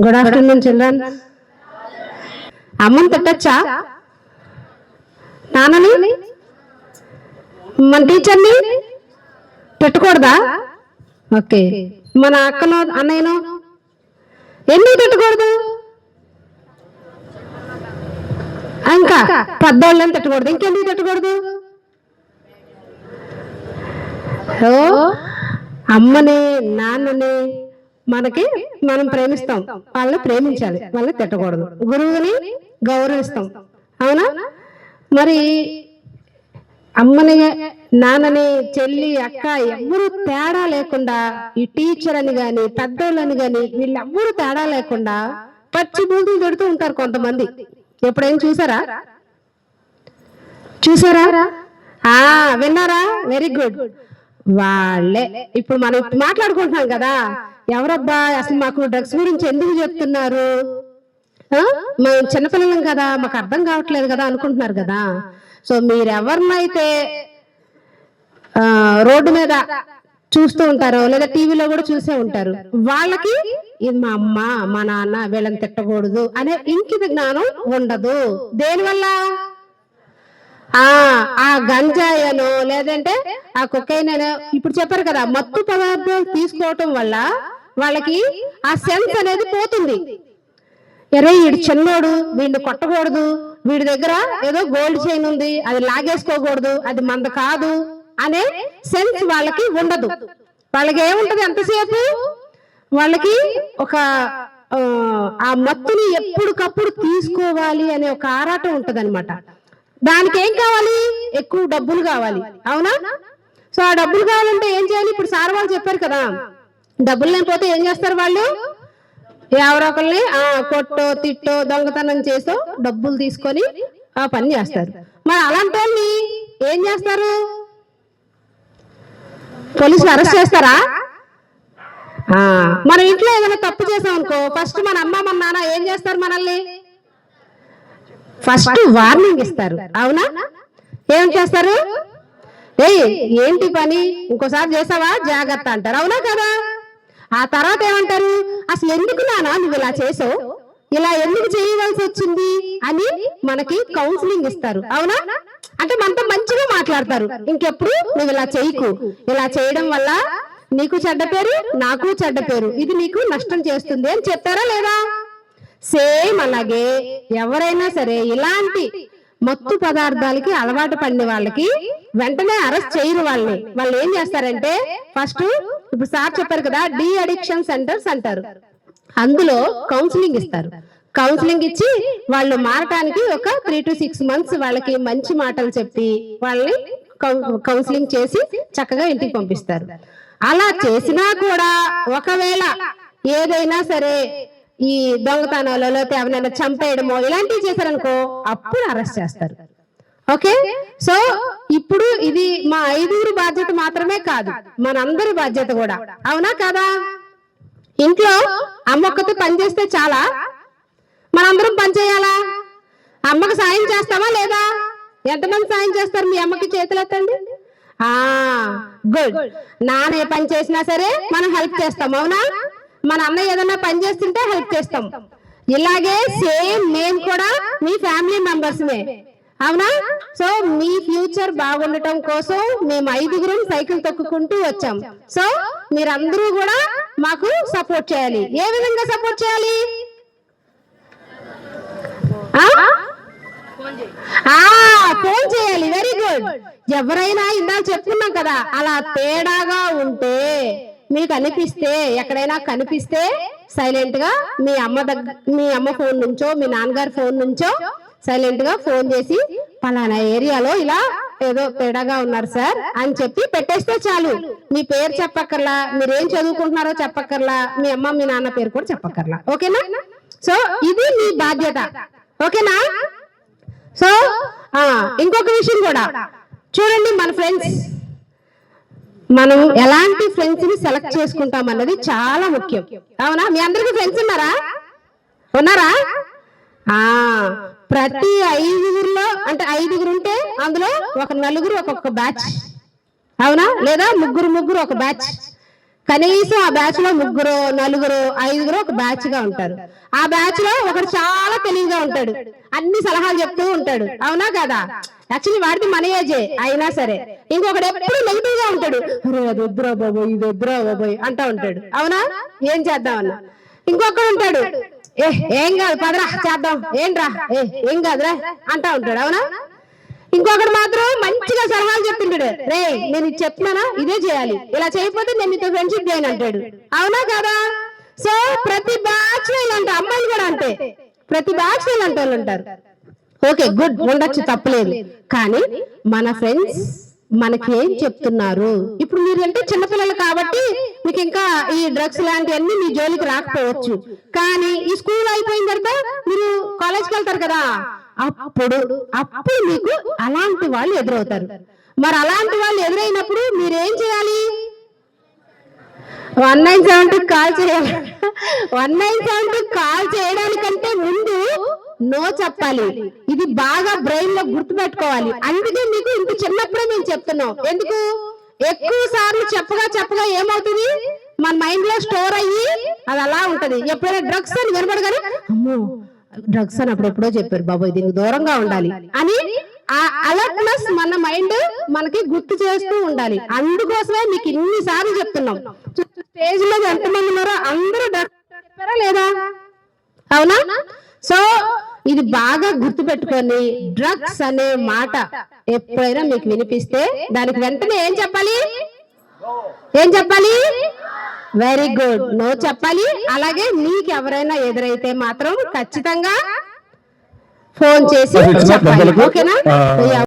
Good afternoon children. అమ్మని తిట్టచ్చా? నాన్నని, మన టీచర్ని తిట్టకూడదా? ఓకే. మన అక్కను అన్నయ్యను ఎందుకు తిట్టకూడదు? ఇంకా పెద్దోళ్ళని తిట్టకూడదు. ఇంకెందుకు తిట్టకూడదు? అమ్మని నాన్నని మనం ప్రేమిస్తాం, వాళ్ళని ప్రేమించాలి, వాళ్ళని తిట్టకూడదు. గురువుని గౌరవిస్తాం, అవునా? మరి అమ్మని నాన్నని చెల్లి అక్క ఎవ్వరూ తేడా లేకుండా, ఈ టీచర్ అని గాని పెద్దోళ్ళని గాని వీళ్ళెవ్వరూ తేడా లేకుండా పచ్చి బూతులు తిడుతూ ఉంటారు కొంతమంది. ఎప్పుడైనా చూసారా? విన్నారా? Very good. వాళ్ళే ఇప్పుడు మనం మాట్లాడుకుంటున్నాం కదా, ఎవరబ్బా అసలు మాకు డ్రగ్స్ గురించి ఎందుకు చెప్తున్నారు, మేము చిన్నపిల్లలం కదా, మాకు అర్థం కావట్లేదు కదా అనుకుంటున్నారు కదా. సో మీరెవరినైతే రోడ్డు మీద చూస్తూ ఉంటారో లేదా టీవీలో కూడా చూసే ఉంటారు, వాళ్ళకి ఇది మా అమ్మ మా నాన్న వీళ్ళని తిట్టకూడదు అనే ఇంకిత జ్ఞానం ఉండదు. దేనివల్ల? ఆ గంజాయనో లేదంటే ఆ కొకైనో ఇప్పుడు చెప్పారు కదా, మత్తు పదార్థాలు తీసుకోవటం వల్ల వాళ్ళకి ఆ సెన్స్ అనేది పోతుంది. ఎరే వీడు చిన్నోడు, వీడిని కొట్టకూడదు, వీడి దగ్గర ఏదో గోల్డ్ చైన్ ఉంది అది లాగేసుకోకూడదు, అది మంద కాదు అనే సెన్స్ వాళ్ళకి ఉండదు. వాళ్ళకి ఏముంటది ఎంతసేపు? వాళ్ళకి ఒక ఆ మత్తుని ఎప్పటికప్పుడు తీసుకోవాలి అనే ఒక ఆరాటం ఉంటది అనమాట. దానికి ఏం కావాలి? ఎక్కువ డబ్బులు కావాలి, అవునా? సో ఆ డబ్బులు కావాలంటే ఏం చేయాలి? ఇప్పుడు సార్ వాళ్ళు చెప్పారు కదా, డబ్బులు లేకపోతే ఏం చేస్తారు వాళ్ళు? ఎవరో ఒకరిని కొట్టో తిట్టో దొంగతనం చేసో డబ్బులు తీసుకొని ఆ పని చేస్తారు. మరి అలాంటి వాళ్ళని ఏం చేస్తారు? పోలీసులు అరెస్ట్ చేస్తారా? మన ఇంట్లో ఏదైనా తప్పు చేసాం అనుకో, ఫస్ట్ మన అమ్మ మన నాన్న ఏం చేస్తారు? మనల్ని ఫస్ట్ వార్నింగ్ ఇస్తారు, అవునా? ఏం చేస్తారు? ఏంటి పని, ఇంకోసారి చేసావా జాగ్రత్త అంటారు, అవునా కదా? ఆ తర్వాత ఏమంటారు? అసలు ఎందుకు నానా నువ్వు ఇలా చేసావు, ఇలా ఎందుకు చేయవలసి వచ్చింది అని మనకి కౌన్సిలింగ్ ఇస్తారు, అవునా? అంటే మనతో మంచిగా మాట్లాడతారు. ఇంకెప్పుడు నువ్వు ఇలా చేయకు, ఇలా చేయడం వల్ల నీకు చెడ్డ పేరు, నాకు చెడ్డ పేరు, ఇది నీకు నష్టం చేస్తుంది అని చెప్తారా లేదా? సేమ్ అలాగే ఎవరైనా సరే ఇలాంటి మత్తు పదార్థాలకి అలవాటు పడిన వాళ్ళకి వెంటనే అరెస్ట్ చేయరు. వాళ్ళు ఏం చేస్తారంటే, ఫస్ట్ ఇప్పుడు సార్ చెప్పారు కదా, డి అడిక్షన్ సెంటర్స్ అంటారు, అందులో కౌన్సిలింగ్ ఇస్తారు. కౌన్సిలింగ్ ఇచ్చి వాళ్ళు మారటానికి ఒక 3 to 6 months వాళ్ళకి మంచి మాటలు చెప్పి వాళ్ళని కౌన్సిలింగ్ చేసి చక్కగా ఇంటికి పంపిస్తారు. అలా చేసినా కూడా ఒకవేళ ఏదైనా సరే ఈ దొంగతనాలు లేకపోతే ఎవరైనా చంపేయడమో ఇలాంటివి చేశారనుకో, అప్పుడు అరెస్ట్ చేస్తారు. ఓకే. సో ఇప్పుడు ఇది మా 5 బాధ్యత మాత్రమే కాదు, మనందరి బాధ్యత కూడా, అవునా కాదా? ఇంట్లో అమ్మ ఒక్కతే పని చేస్తే చాలా, మనందరం పని చేయాలా? అమ్మకి సాయం చేస్తామా లేదా? ఎంతమంది సాయం చేస్తారు? మీ అమ్మకి చేతులు ఎత్తండి. గుడ్. నాన్న ఏ పని చేసినా సరే మనం హెల్ప్ చేస్తాం, అవునా? మన అన్నయ్య ఏదైనా పని చేస్తుంటే హెల్ప్ చేస్తాం. ఇలాగే సేమ్ మేము కూడా మీ ఫ్యామిలీ మెంబర్స్మే, అవునా? సో మీ ఫ్యూచర్ బాగుండటం కోసం మేము 5 సైకిల్ తొక్కుకుంటూ వచ్చాం. సో మీరందరూ కూడా మాకు సపోర్ట్ చేయాలి. ఏ విధంగా సపోర్ట్ చేయాలి? ఫోన్ చేయాలి. Very good. ఎవరైనా ఇందాక చెప్పుకున్నాం కదా, అలా తేడాగా ఉంటే మీకు అనిపిస్తే, ఎక్కడైనా కనిపిస్తే సైలెంట్ గా మీ అమ్మ ఫోన్ నుంచో మీ నాన్నగారి ఫోన్ నుంచో సైలెంట్ గా ఫోన్ చేసి పలానా ఏరియాలో ఇలా ఏదో తేడాగా ఉన్నారు సార్ అని చెప్పి పెట్టేస్తే చాలు. మీ పేరు చెప్పక్కర్లా, మీరేం చదువుకుంటున్నారో చెప్పక్కర్లా, మీ అమ్మ మీ నాన్న పేరు కూడా చెప్పక్కర్లా. ఓకేనా? సో ఇది మీ బాధ్యత, ఓకేనా? సో ఇంకొక విషయం కూడా చూడండి, మన ఫ్రెండ్స్, మనం ఎలాంటి ఫ్రెండ్స్ ని సెలెక్ట్ చేసుకుంటాం అన్నది చాలా ముఖ్యం, అవునా? మీ అందరికీ ఫ్రెండ్స్ ఉన్నారా? ప్రతి 5 అంటే 5 ఉంటే అందులో ఒక 4 ఒక్కొక్క బ్యాచ్, అవునా? లేదా ముగ్గురు ఒక బ్యాచ్. కనీసం ఆ బ్యాచ్ లో 3 4 5 ఒక బ్యాచ్ గా ఉంటారు. ఆ బ్యాచ్ లో ఒకడు చాలా తెలివిగా ఉంటాడు, అన్ని సలహాలు చెప్తూ ఉంటాడు, అవునా కదా? యాక్చువల్లీ వాడిది మన ఏజే అయినా సరే. ఇంకొకడు ఎప్పుడు నెగిటివ్ గా ఉంటాడు, అది వద్దురా బాబోయ్, ఇది వద్దురా బాబోయ్ అంటా ఉంటాడు, అవునా? ఏం చేద్దామన్నా. ఇంకొకడు ఉంటాడు, ఏం కాదు పదరా చేద్దాం, ఏంట్రా ఏం కాదురా అంటా ఉంటాడు, అవునా? ఇంకొకటి మాత్రం మంచిగా సలహాలు చెప్తుంటాడు, రే నేను ఇది చెప్తున్నానా, ఇదే చేయాలి, ఇలా చేయకపోతే నేను నీతో ఫ్రెండ్షిప్ చేయను అంటాడు, అవునా కదా? సో ప్రతి బ్యాచ్ లో ఇలాంటి అమ్మాయిలు కూడా అంతే, ప్రతి బ్యాచ్ లో ఇలాంటి వాళ్ళు ఉంటారు. ఓకే గుడ్, ఉండొచ్చు, తప్పలేదు. కానీ మన ఫ్రెండ్స్ మనకి ఏం చెప్తున్నారు? ఇప్పుడు మీరు అంటే చిన్నపిల్లలు కాబట్టి మీకు ఇంకా ఈ డ్రగ్స్ లాంటివన్నీ మీ జోలికి రాకపోవచ్చు. కానీ ఈ స్కూల్ అయిపోయిన తర్వాత మీరు కాలేజ్కి వెళ్తారు కదా, అప్పుడు మీకు అలాంటి వాళ్ళు ఎదురవుతారు. మరి అలాంటి వాళ్ళు ఎదురైనప్పుడు మీరేం చేయాలి? 197 కాల్ చేయాలి. 197 కాల్ చేయడానికంటే ముందు నో చెప్పాలి. ఇది బాగా బ్రెయిన్ లో గుర్తు పెట్టుకోవాలి. అందుకే మీకు ఇంత చిన్నప్పుడే మేము చెప్తున్నాం. ఎందుకు? ఎక్కువ సార్లు చెప్పగా ఏమవుతుంది, మన మైండ్ లో స్టోర్ అయ్యి అది అలా ఉంటది. ఎప్పుడైనా డ్రగ్స్ అని వినపడగానే అమ్మో డ్రగ్స్ అని అప్పుడెప్పుడో చెప్పారు బాబోయ్, దీనికి దూరంగా ఉండాలి అని ఆ అలర్ట్నెస్ మన మైండ్ మనకి గుర్తు చేస్తూ ఉండాలి. అందుకోసమే మీకు ఇన్ని సార్లు చెప్తున్నాం. స్టేజ్ లో ఎంతమంది ఉన్నారో అందరూ డ్రగ్స్ చెప్పారా లేదా? అవునా? సో ఇది బాగా గుర్తు పెట్టుకొని డ్రగ్స్ అనే మాట ఎప్పుడైనా మీకు వినిపిస్తే దానికి వెంటనే ఏం చెప్పాలి? వెరీ గుడ్, నో చెప్పాలి. అలాగే మీకు ఎవరైనా ఎదురైతే మాత్రం ఖచ్చితంగా ఫోన్ చేసి చెప్పాలి, ఓకేనా?